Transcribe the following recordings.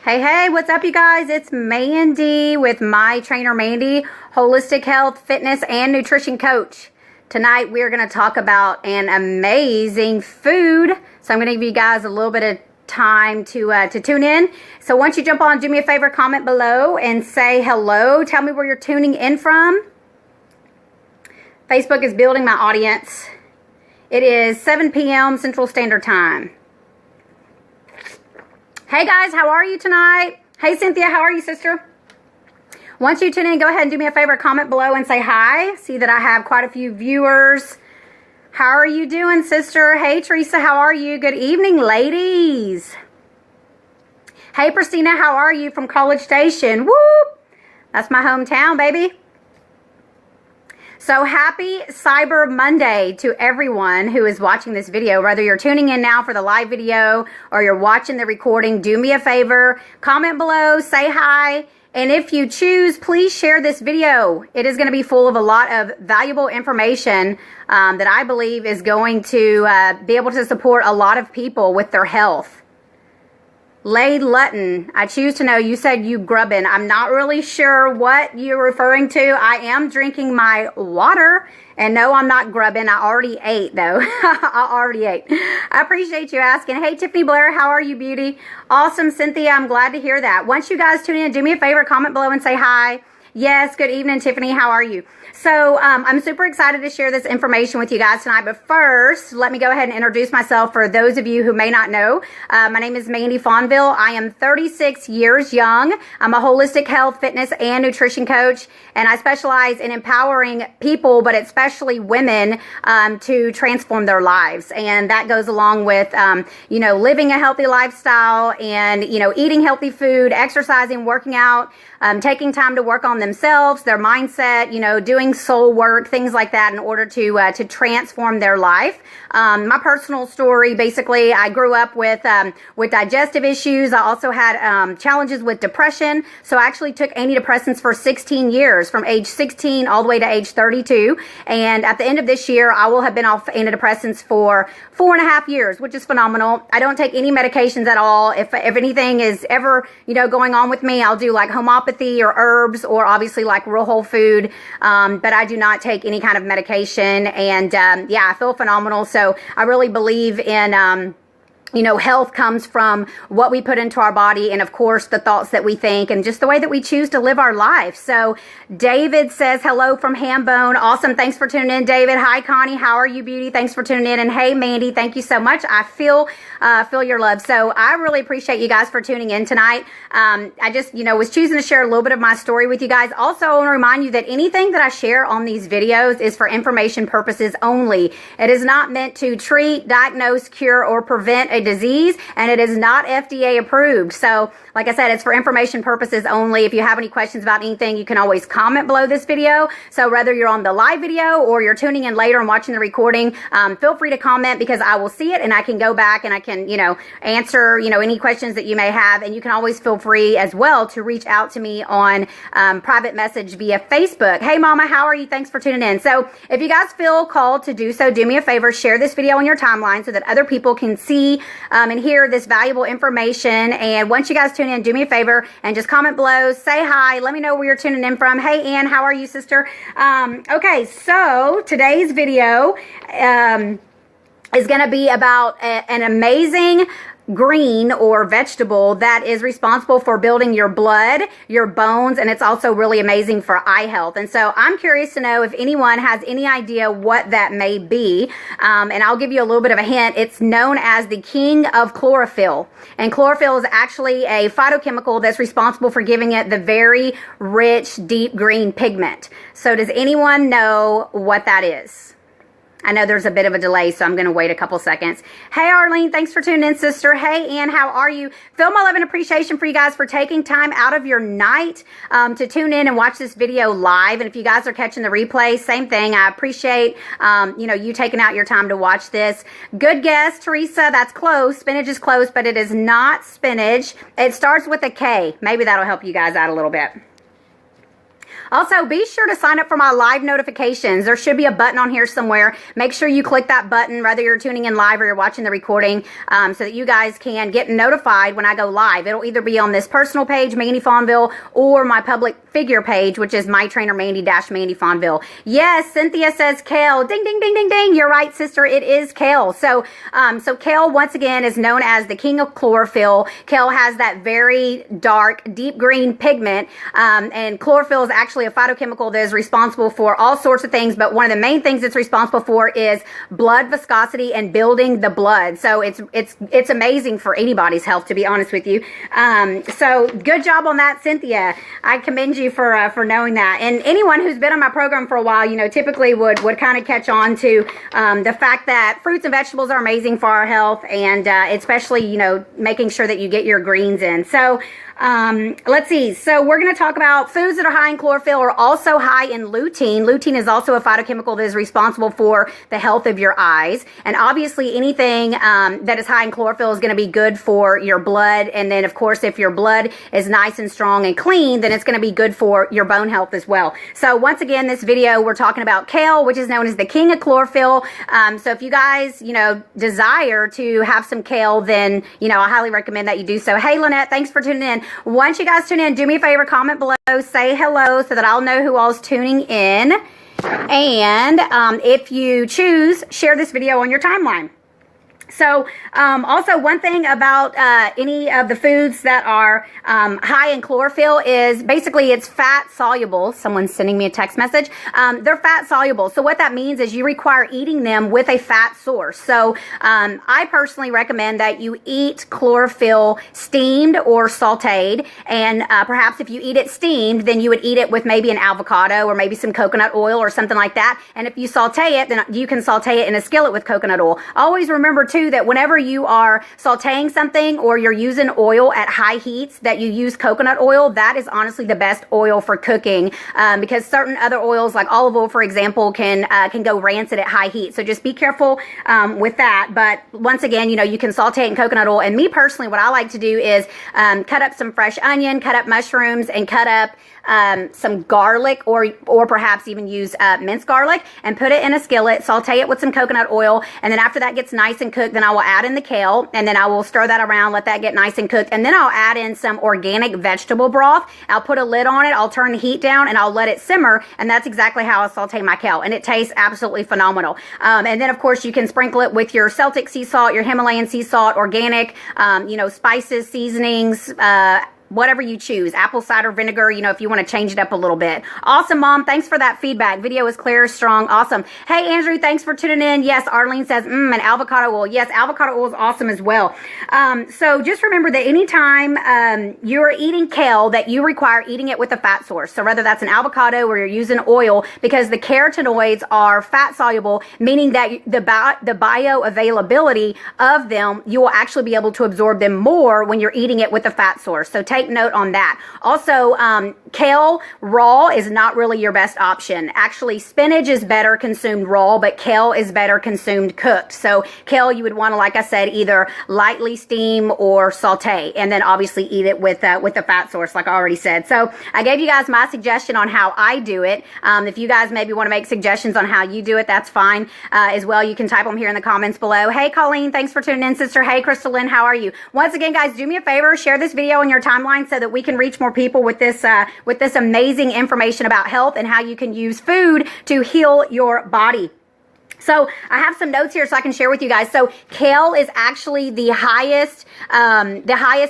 Hey, what's up, you guys? It's Mandy with My Trainer Mandy, holistic health, fitness, and nutrition coach. Tonight, we're going to talk about an amazing food. So I'm going to give you guys a little bit of time to tune in. So once you jump on, do me a favor, comment below and say hello. Tell me where you're tuning in from. Facebook is building my audience. It is 7 p.m. Central Standard Time. Hey guys, how are you tonight? Hey Cynthia, how are you, sister? Once you tune in, go ahead and do me a favor, comment below and say hi. See that I have quite a few viewers. How are you doing, sister? Hey Teresa, how are you? Good evening, ladies. Hey Christina, how are you from College Station? Whoop! That's my hometown, baby. So happy Cyber Monday to everyone who is watching this video. Whether you're tuning in now for the live video or you're watching the recording, do me a favor, comment below, say hi, and if you choose, please share this video. It is going to be full of a lot of valuable information that I believe is going to be able to support a lot of people with their health. Lade Lutton, I choose to know, you said you grubbin'. I'm not really sure what you're referring to. I am drinking my water. And no, I'm not grubbing. I already ate, though. I already ate. I appreciate you asking. Hey, Tiffany Blair, how are you, beauty? Awesome, Cynthia. I'm glad to hear that. Once you guys tune in, do me a favor, comment below and say hi. Yes, good evening, Tiffany. How are you? So I'm super excited to share this information with you guys tonight. But first, let me go ahead and introduce myself for those of you who may not know. My name is Mandy Fonville. I am 36 years young. I'm a holistic health, fitness, and nutrition coach. And I specialize in empowering people, but especially women, to transform their lives. And that goes along with, living a healthy lifestyle and, eating healthy food, exercising, working out, taking time to work on themselves, their mindset, doing soul work, things like that in order to transform their life. My personal story, basically, I grew up with digestive issues. I also had challenges with depression. So I actually took antidepressants for 16 years, from age 16 all the way to age 32. And at the end of this year, I will have been off antidepressants for 4.5 years, which is phenomenal. I don't take any medications at all. If anything is ever, going on with me, I'll do like homeopathy or herbs or obviously like real whole food. But I do not take any kind of medication. And I feel phenomenal. So I really believe in health comes from what we put into our body and, of course, the thoughts that we think and just the way that we choose to live our life. So David says hello from Hambone. Awesome. Thanks for tuning in, David. Hi, Connie. How are you, beauty? Thanks for tuning in. And hey, Mandy, thank you so much. I feel your love. So I really appreciate you guys for tuning in tonight. I just, was choosing to share a little bit of my story with you guys. Also, I want to remind you that anything that I share on these videos is for information purposes only. It is not meant to treat, diagnose, cure, or prevent a disease, and it is not FDA approved. So like I said, it's for information purposes only. If you have any questions about anything, you can always comment below this video. So whether you're on the live video or you're tuning in later and watching the recording, feel free to comment because I will see it and I can go back and I can, answer, any questions that you may have. And you can always feel free as well to reach out to me on private message via Facebook. Hey mama, how are you? Thanks for tuning in. So if you guys feel called to do so, do me a favor, share this video on your timeline so that other people can see and hear this valuable information. And once you guys tune in, do me a favor and just comment below, say hi, let me know where you're tuning in from. Hey Ann, how are you, sister? Okay, so today's video is going to be about an amazing green or vegetable that is responsible for building your blood, your bones, and it's also really amazing for eye health. And so I'm curious to know if anyone has any idea what that may be. And I'll give you a little bit of a hint. It's known as the king of chlorophyll. And chlorophyll is actually a phytochemical that's responsible for giving it the very rich, deep green pigment. So does anyone know what that is? I know there's a bit of a delay, so I'm going to wait a couple seconds. Hey, Arlene, thanks for tuning in, sister. Hey, Ann, how are you? Feel my love and appreciation for you guys for taking time out of your night to tune in and watch this video live. And if you guys are catching the replay, same thing. I appreciate, you taking out your time to watch this. Good guess, Teresa. That's close. Spinach is close, but it is not spinach. It starts with a K. Maybe that'll help you guys out a little bit. Also, be sure to sign up for my live notifications. There should be a button on here somewhere. Make sure you click that button, whether you're tuning in live or you're watching the recording, so that you guys can get notified when I go live. It'll either be on this personal page, Mandy Fonville, or my public figure page, which is my trainer Mandy Fonville. Yes, Cynthia says kale. Ding, ding, ding, ding, ding. You're right, sister. It is kale. So kale, once again, is known as the king of chlorophyll. Kale has that very dark, deep green pigment, and chlorophyll is actually a phytochemical that is responsible for all sorts of things, but one of the main things it's responsible for is blood viscosity and building the blood. So it's amazing for anybody's health, to be honest with you. So good job on that, Cynthia. I commend you for knowing that. And anyone who's been on my program for a while, you know, typically would kind of catch on to the fact that fruits and vegetables are amazing for our health, and especially, you know, making sure that you get your greens in. So let's see. So we're going to talk about foods that are high in chlorophyll are also high in lutein. Lutein is also a phytochemical that is responsible for the health of your eyes. And obviously anything that is high in chlorophyll is going to be good for your blood. And then, of course, if your blood is nice and strong and clean, then it's going to be good for your bone health as well. So once again, this video, we're talking about kale, which is known as the king of chlorophyll. So if you guys, you know, desire to have some kale, then, you know, I highly recommend that you do so. Hey, Lynette, thanks for tuning in. Once you guys tune in, do me a favor, comment below, say hello so that I'll know who all's tuning in. And if you choose, share this video on your timeline. So also one thing about any of the foods that are high in chlorophyll is basically it's fat soluble. Someone's sending me a text message. They're fat soluble. So what that means is you require eating them with a fat source. So I personally recommend that you eat chlorophyll steamed or sauteed. And perhaps if you eat it steamed, then you would eat it with maybe an avocado or maybe some coconut oil or something like that. And if you saute it, then you can saute it in a skillet with coconut oil. Always remember too that whenever you are sauteing something or you're using oil at high heats, that you use coconut oil. That is honestly the best oil for cooking, because certain other oils like olive oil, for example, can go rancid at high heat. So just be careful with that. But once again, you know, you can saute it in coconut oil. And me personally, what I like to do is cut up some fresh onion, cut up mushrooms, and cut up some garlic, or perhaps even use minced garlic, and put it in a skillet, saute it with some coconut oil, and then after that gets nice and cooked, then I will add in the kale, and then I will stir that around, let that get nice and cooked, and then I'll add in some organic vegetable broth. I'll put a lid on it, I'll turn the heat down, and I'll let it simmer, and that's exactly how I saute my kale, and it tastes absolutely phenomenal. And then of course you can sprinkle it with your Celtic sea salt, your Himalayan sea salt, organic, you know, spices, seasonings, whatever you choose, apple cider vinegar, you know, if you want to change it up a little bit. Awesome, Mom. Thanks for that feedback. Video is clear, strong, awesome. Hey, Andrew, thanks for tuning in. Yes, Arlene says, and avocado oil. Yes, avocado oil is awesome as well. So just remember that anytime you're eating kale, that you require eating it with a fat source. So whether that's an avocado or you're using oil, because the carotenoids are fat soluble, meaning that the bioavailability of them, you will actually be able to absorb them more when you're eating it with a fat source. So take note on that. Also, kale raw is not really your best option. Actually, spinach is better consumed raw, but kale is better consumed cooked. So kale, you would want to, like I said, either lightly steam or saute, and then obviously eat it with the fat source, like I already said. So I gave you guys my suggestion on how I do it. If you guys maybe want to make suggestions on how you do it, that's fine as well. You can type them here in the comments below. Hey, Colleen, thanks for tuning in, sister. Hey, Crystal Lynn, how are you? Once again, guys, do me a favor, share this video on your timeline so that we can reach more people with this amazing information about health and how you can use food to heal your body. So I have some notes here so I can share with you guys. So kale is actually the highest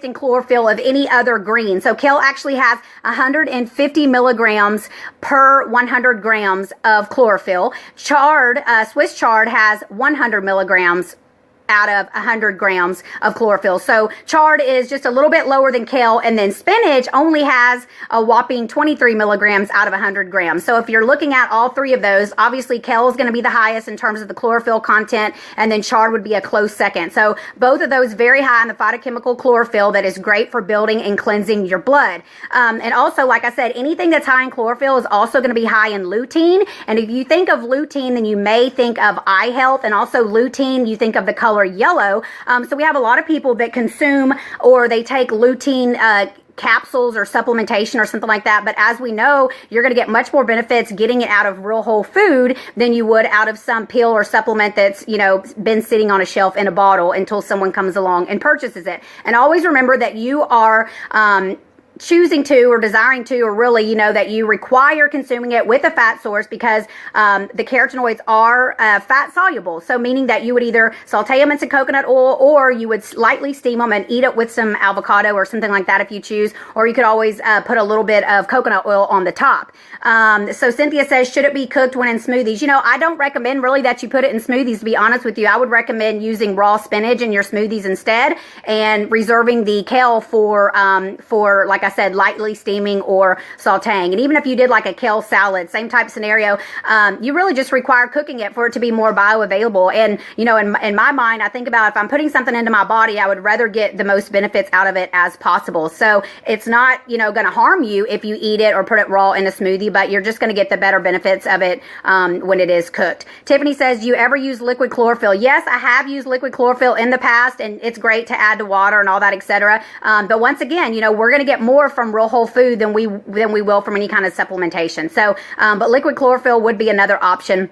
in chlorophyll of any other green. So kale actually has 150 milligrams per 100 grams of chlorophyll. Chard, Swiss chard has 100 milligrams out of 100 grams of chlorophyll. So chard is just a little bit lower than kale, and then spinach only has a whopping 23 milligrams out of 100 grams. So if you're looking at all three of those, obviously kale is going to be the highest in terms of the chlorophyll content, and then chard would be a close second. So both of those very high in the phytochemical chlorophyll that is great for building and cleansing your blood. And also, like I said, anything that's high in chlorophyll is also going to be high in lutein. And if you think of lutein, then you may think of eye health, and also lutein, you think of the color yellow. So we have a lot of people that consume or they take lutein capsules or supplementation or something like that. But as we know, you're going to get much more benefits getting it out of real whole food than you would out of some pill or supplement that's, you know, been sitting on a shelf in a bottle until someone comes along and purchases it. And always remember that you are choosing to or desiring to, or really, you know, that you require consuming it with a fat source, because the carotenoids are fat soluble. So meaning that you would either saute them in some coconut oil, or you would lightly steam them and eat it with some avocado or something like that if you choose, or you could always put a little bit of coconut oil on the top. So Cynthia says, should it be cooked when in smoothies? You know, I don't recommend really that you put it in smoothies, to be honest with you. I would recommend using raw spinach in your smoothies instead, and reserving the kale for like I said, lightly steaming or sauteing. And even if you did like a kale salad, same type scenario, you really just require cooking it for it to be more bioavailable. And, you know, in my mind, I think about if I'm putting something into my body, I would rather get the most benefits out of it as possible. So it's not, you know, going to harm you if you eat it or put it raw in a smoothie, but you're just going to get the better benefits of it when it is cooked. Tiffany says, do you ever use liquid chlorophyll? Yes, I have used liquid chlorophyll in the past, and it's great to add to water and all that, etc. But once again, you know, we're going to get more from real whole food than we will from any kind of supplementation. So, but liquid chlorophyll would be another option,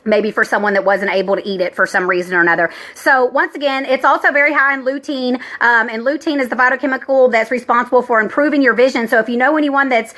maybe for someone that wasn't able to eat it for some reason or another. So once again, it's also very high in lutein, and lutein is the phytochemical that's responsible for improving your vision. So if you know anyone that's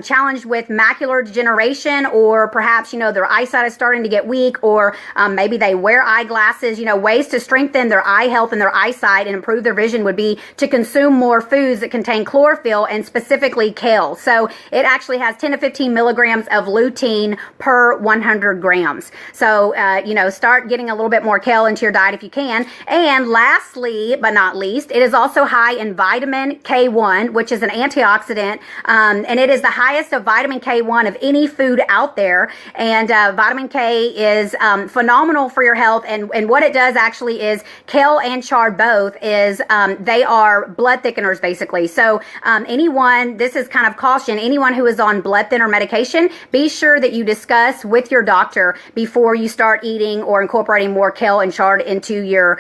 challenged with macular degeneration, or perhaps, you know, their eyesight is starting to get weak, or maybe they wear eyeglasses, you know, ways to strengthen their eye health and their eyesight and improve their vision would be to consume more foods that contain chlorophyll, and specifically kale. So it actually has 10 to 15 milligrams of lutein per 100 grams. So, you know, start getting a little bit more kale into your diet if you can. And lastly, but not least, it is also high in vitamin K1, which is an antioxidant. And it is the highest of vitamin K1 of any food out there. And vitamin K is phenomenal for your health. And what it does actually is, kale and chard both, is they are blood thickeners, basically. So anyone, this is kind of caution, anyone who is on blood thinner medication, be sure that you discuss with your doctor before you start eating or incorporating more kale and chard into your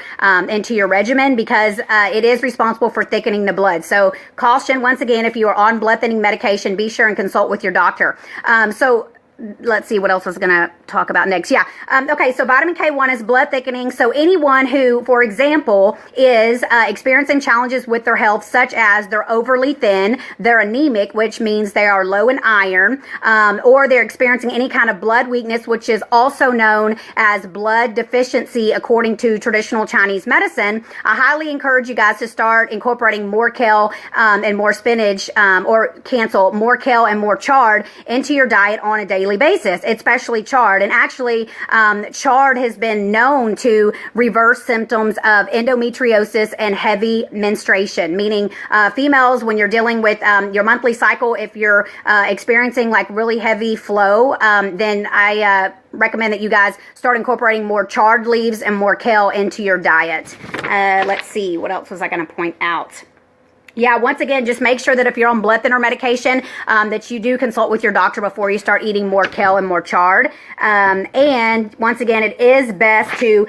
regimen, because it is responsible for thickening the blood. So caution, once again, if you are on blood thinning medication, be sure and consult with your doctor. So let's see what else I was going to talk about next. Yeah. Okay. So vitamin K1 is blood thickening. So anyone who, for example, is experiencing challenges with their health, such as they're overly thin, they're anemic, which means they are low in iron, or they're experiencing any kind of blood weakness, which is also known as blood deficiency according to traditional Chinese medicine, I highly encourage you guys to start incorporating more kale and more spinach, or cancel more kale and more chard into your diet on a daily basis, especially chard. And actually, chard has been known to reverse symptoms of endometriosis and heavy menstruation, meaning females, when you're dealing with your monthly cycle, if you're experiencing like really heavy flow, then I recommend that you guys start incorporating more chard leaves and more kale into your diet. Let's see, what else was I going to point out? Yeah, once again, just make sure that if you're on blood thinner medication, that you do consult with your doctor before you start eating more kale and more chard. And once again, it is best to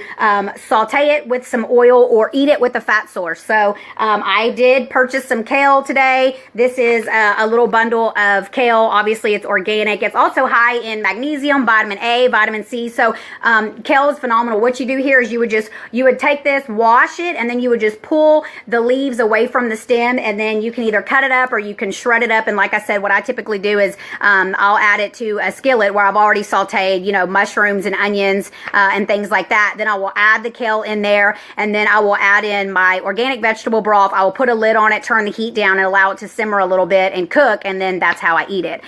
saute it with some oil or eat it with a fat source. So I did purchase some kale today. This is a little bundle of kale. Obviously, it's organic. It's also high in magnesium, vitamin A, vitamin C. So kale is phenomenal. What you do here is you would take this, wash it, and then you would just pull the leaves away from the stem, and then you can either cut it up or you can shred it up. And like I said, what I typically do is I'll add it to a skillet where I've already sauteed, you know, mushrooms and onions and things like that. Then I will add the kale in there, and then I will add in my organic vegetable broth. I will put a lid on it, turn the heat down, and allow it to simmer a little bit and cook, and then that's how I eat it.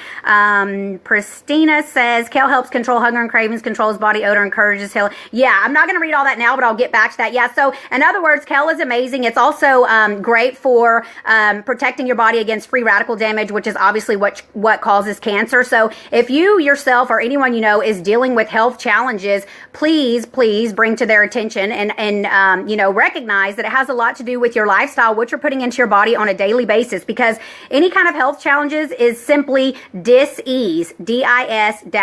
Christina says, kale helps control hunger and cravings, controls body odor, encourages healing. Yeah, I'm not going to read all that now, but I'll get back to that. Yeah, so in other words, kale is amazing. It's also great for protecting your body against free radical damage, which is obviously what causes cancer. So if you yourself or anyone you know is dealing with health challenges, please bring to their attention and you know, recognize that it has a lot to do with your lifestyle, what you're putting into your body on a daily basis, because any kind of health challenges is simply dis-ease, D-I-S-E-A-S-E.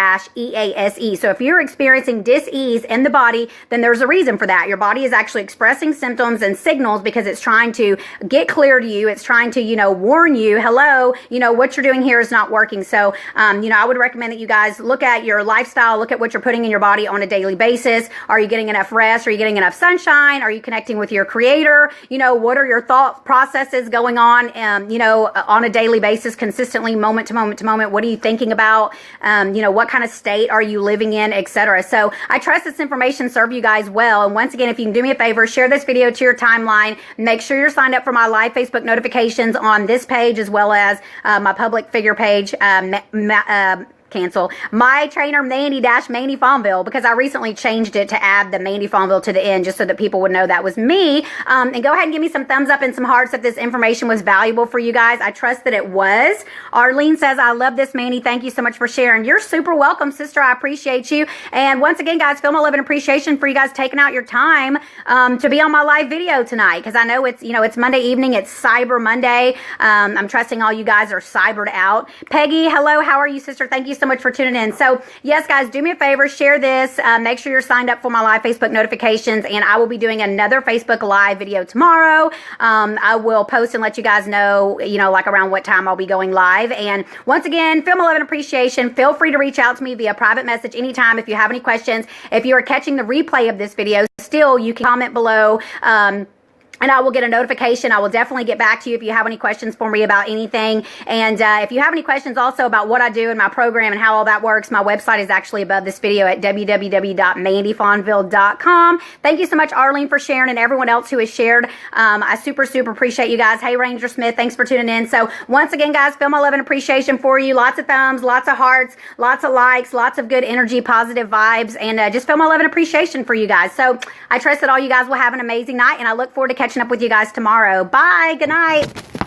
So if you're experiencing dis-ease in the body, then there's a reason for that. Your body is actually expressing symptoms and signals because it's trying to get clear to you you. It's trying to, warn you, hello, what you're doing here is not working. So, I would recommend that you guys look at your lifestyle, look at what you're putting in your body on a daily basis. Are you getting enough rest? Are you getting enough sunshine? Are you connecting with your creator? What are your thought processes going on, on a daily basis, consistently, moment to moment to moment? What are you thinking about? What kind of state are you living in, etc. So I trust this information serve you guys well. And once again, if you can do me a favor, share this video to your timeline. Make sure you're signed up for my live Facebook notifications on this page, as well as my public figure page, cancel my trainer Mandy Fonville, because I recently changed it to add the Mandy Fonville to the end, just so that people would know that was me. And go ahead and give me some thumbs up and some hearts if this information was valuable for you guys. I trust that it was. Arlene says, I love this, Mandy. Thank you so much for sharing. You're super welcome, sister. I appreciate you. And once again, guys, feel my love and appreciation for you guys taking out your time to be on my live video tonight, because I know it's, it's Monday evening. It's Cyber Monday. I'm trusting all you guys are cybered out. Peggy, hello. How are you, sister? Thank you so much for tuning in. So yes, guys, do me a favor, share this, make sure you're signed up for my live Facebook notifications, and I will be doing another Facebook live video tomorrow. I will post and let you guys know, like around what time I'll be going live. And once again, feel my love and appreciation. Feel free to reach out to me via private message anytime if you have any questions. If you are catching the replay of this video, still you can comment below, and I will get a notification. I will definitely get back to you if you have any questions for me about anything. And if you have any questions also about what I do in my program and how all that works, my website is actually above this video at www.mandyfonville.com. Thank you so much, Arlene, for sharing, and everyone else who has shared. I super appreciate you guys. Hey, Ranger Smith, thanks for tuning in. So once again, guys, feel my love and appreciation for you. Lots of thumbs, lots of hearts, lots of likes, lots of good energy, positive vibes, and just feel my love and appreciation for you guys. So I trust that all you guys will have an amazing night, and I look forward to catching up with you guys tomorrow. Bye. Good night.